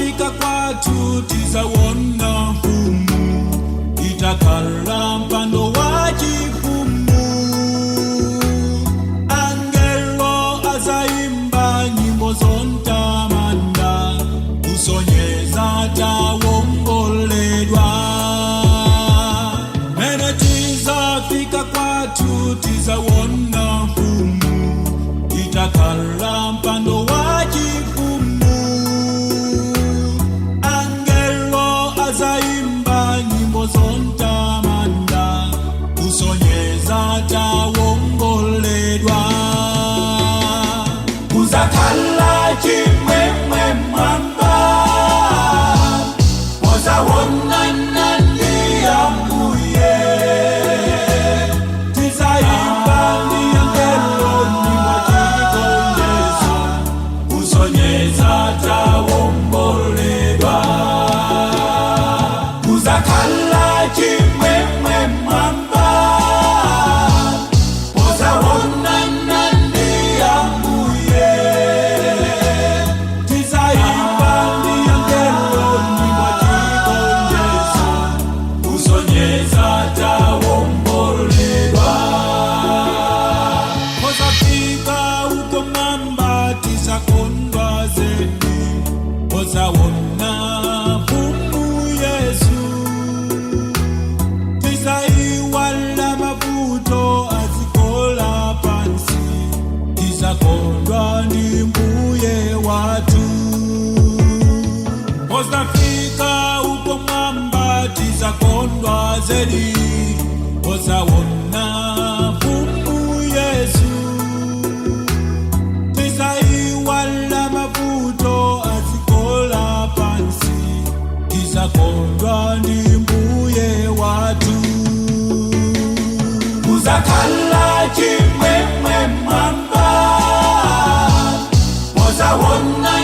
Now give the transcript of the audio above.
fika kwathu tizawona mfumu, itakhala mpando wa chifumu. Angelo azayimba nyimbo zontamanda, kusonyeza tawomboledwa. Mene tizafika kwathu tizawona mfumu, itakhala mpando wa chifumu. Angelo azayimba nyimbo zontamanda, kusonyeza tawomboledwa. Kuzakhala chimwemwe mwamba, pozawonana ndi Ambuye. Tizayimba ndi angelo nyimbo chikondeza, kusonyeza tawomboledwa. Kuzakhala chimwemwe mwamba, pozawonana ndi Ambuye. Tizayimba ndi angelo nyimbo chikondeza, kusonyeza tawomboledwa. Pozafika uko ng'amba tizakondwa zedi, pozawona mfumu Yesu. Tizayiwala mavuto azikola pansi, tizakondwa ndi Mbuye watu. Pozafika uko ng'amba tizakondwa zedi, pozawona mfumu Yesu. Tizayiwala mavuto azikola pansi, tizakondwa ndi Mbuye watu. Kuzakhala chimwemwe mwamba, pozawona